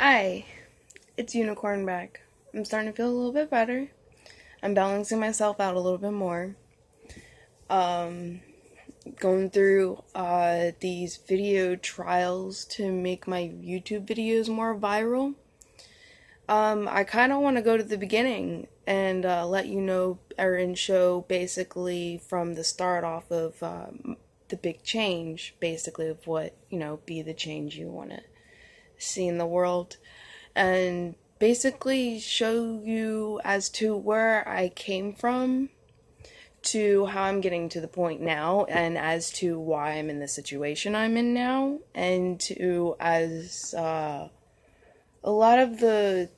Hi, it's Unicorn back. I'm starting to feel a little bit better. I'm balancing myself out a little bit more. Um, Going through these video trials to make my YouTube videos more viral. I kind of want to go to the beginning and let you know and show basically from the start off of the big change, basically of what, be the change you want to see in the world. And basically show you as to where I came from to how I'm getting to the point now and as to why I'm in the situation I'm in now and to as a lot of the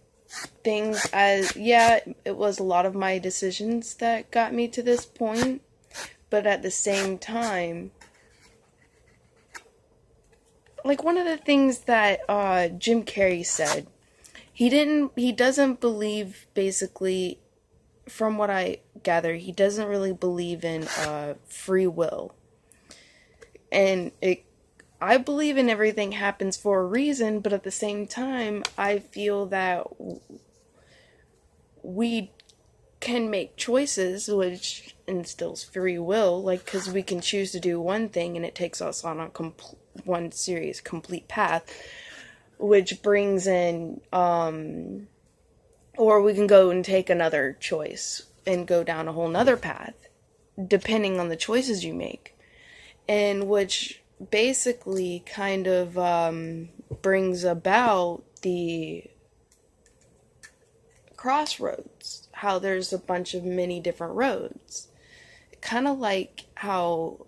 things as it was a lot of my decisions that got me to this point, but at the same time, like one of the things that Jim Carrey said, he doesn't believe, basically, from what I gather, he doesn't really believe in free will. And I believe in everything happens for a reason, but at the same time, I feel that we can make choices, which instills free will, like, because we can choose to do one thing and it takes us on one serious, complete path, which brings in, or we can go and take another choice and go down a whole nother path, depending on the choices you make. And which basically kind of brings about the crossroads, how there's a bunch of many different roads. Kind of like how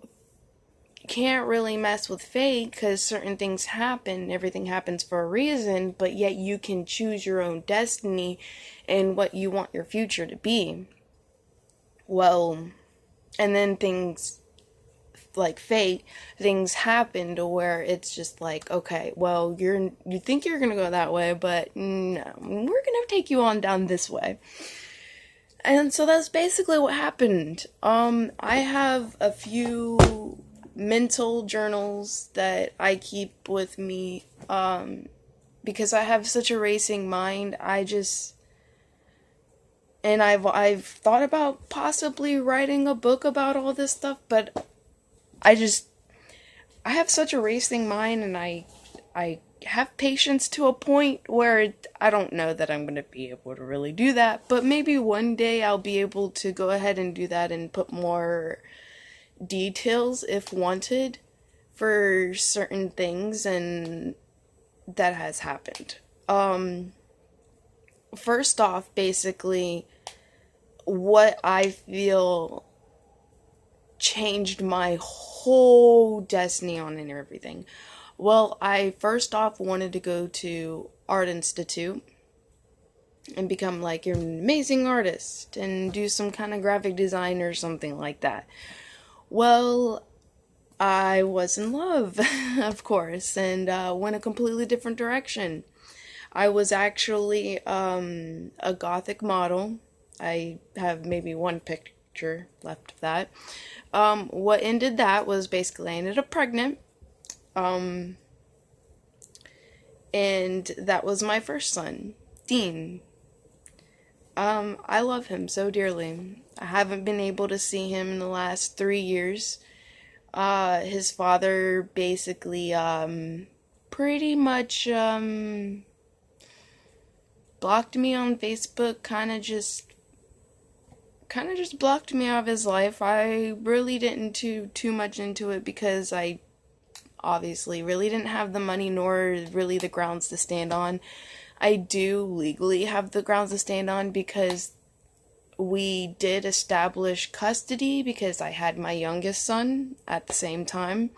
you can't really mess with fate because certain things happen, everything happens for a reason, but yet you can choose your own destiny and what you want your future to be. Well, and then things like fate, things happen to where it's just like, okay, well, you think you're gonna go that way, but no, we're gonna take you on down this way. And so that's basically what happened. I have a few mental journals that I keep with me, because I have such a racing mind. And I've thought about possibly writing a book about all this stuff, but I have such a racing mind, and I have patience to a point where I don't know that I'm going to be able to really do that, but maybe one day I'll be able to go ahead and do that and put more details if wanted for certain things and that has happened. First off, basically what I feel changed my whole destiny on and everything. Well, I first off wanted to go to Art Institute and become like an amazing artist and do some kind of graphic design or something like that. Well, I was in love, of course, and went a completely different direction. I was actually a gothic model. I have maybe one picture left of that. What ended that was basically I ended up pregnant. And that was my first son, Dean. I love him so dearly. I haven't been able to see him in the last 3 years. His father basically, pretty much, blocked me on Facebook, kind of just blocked me out of his life. I really didn't too much into it because I obviously really didn't have the money nor really the grounds to stand on. I do legally have the grounds to stand on because we did establish custody because I had my youngest son at the same time.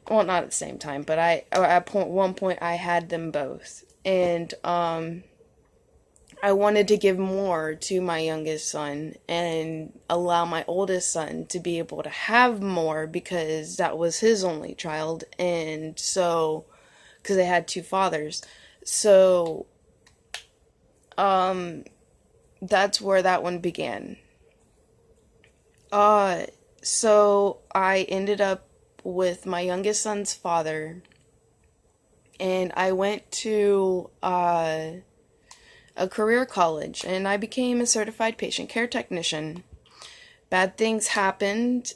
Well, not at the same time, but at one point I had them both. And I wanted to give more to my youngest son and allow my oldest son to be able to have more because that was his only child. And so, because they had two fathers. So, that's where that one began. So I ended up with my youngest son's father and I went to a career college, and I became a certified patient care technician. Bad things happened.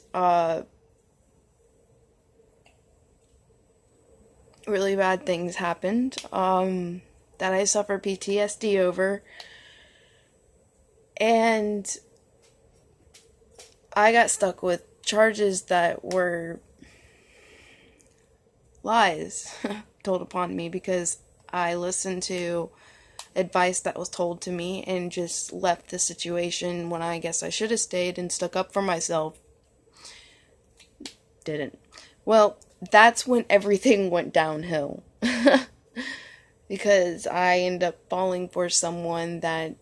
Really bad things happened. That I suffer PTSD over. And I got stuck with charges that were lies told upon me because I listened to advice that was told to me and just left the situation when I guess I should have stayed and stuck up for myself. Didn't. Well, that's when everything went downhill. Because I ended up falling for someone that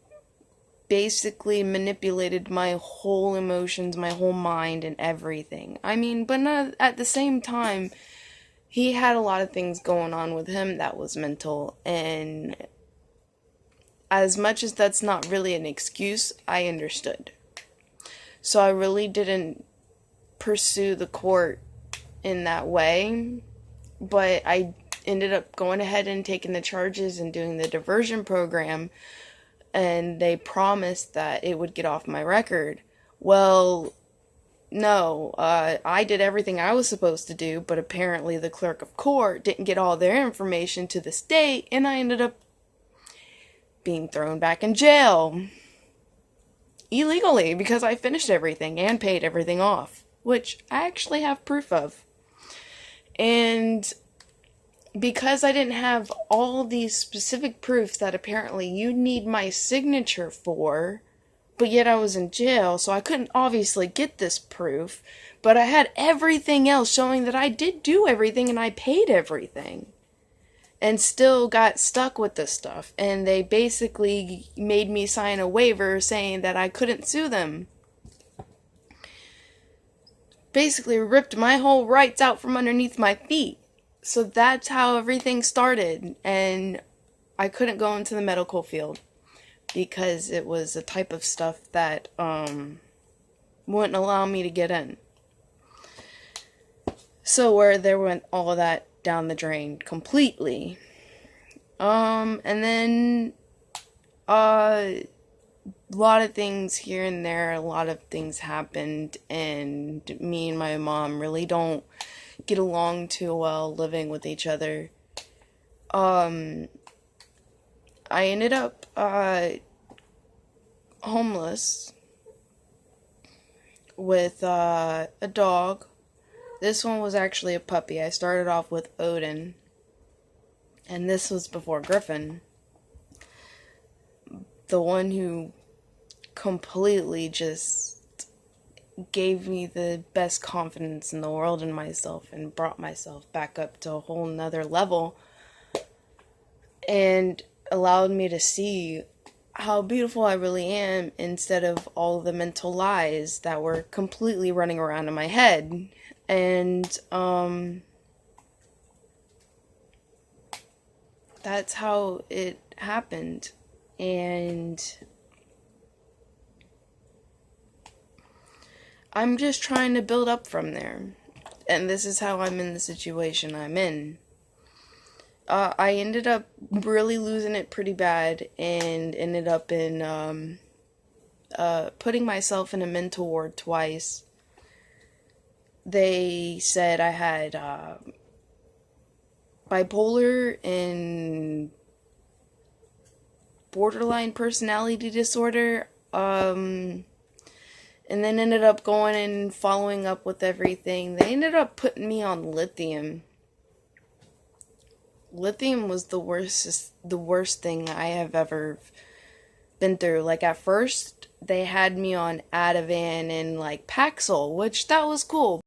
basically manipulated my whole emotions, my whole mind, and everything. I mean, but not at the same time, he had a lot of things going on with him that was mental, and as much as that's not really an excuse, I understood. So I really didn't pursue the court in that way, but I ended up going ahead and taking the charges and doing the diversion program, and they promised that it would get off my record. Well, no, I did everything I was supposed to do, but apparently the clerk of court didn't get all their information to the state, and I ended up being thrown back in jail. Illegally, because I finished everything and paid everything off, which I actually have proof of. And because I didn't have all these specific proofs that apparently you need my signature for, but yet I was in jail, so I couldn't obviously get this proof, but I had everything else showing that I did do everything and I paid everything. And still got stuck with this stuff. And they basically made me sign a waiver saying that I couldn't sue them. Basically ripped my whole rights out from underneath my feet. So that's how everything started. And I couldn't go into the medical field because it was a type of stuff that wouldn't allow me to get in. So where there went all of that down the drain completely. And then a lot of things here and there, a lot of things happened, and me and my mom really don't get along too well living with each other. I ended up homeless with a dog. This one was actually a puppy. I started off with Odin. And this was before Griffin. The one who completely just gave me the best confidence in the world in myself and brought myself back up to a whole nother level. And allowed me to see how beautiful I really am instead of all the mental lies that were completely running around in my head. And, that's how it happened. And I'm just trying to build up from there. And this is how I'm in the situation I'm in. I ended up really losing it pretty bad and ended up in, putting myself in a mental ward twice. They said I had bipolar and borderline personality disorder, and then ended up going and following up with everything. They ended up putting me on lithium. Lithium was the worst thing I have ever been through. Like, at first, they had me on Ativan and, like, Paxil, which that was cool.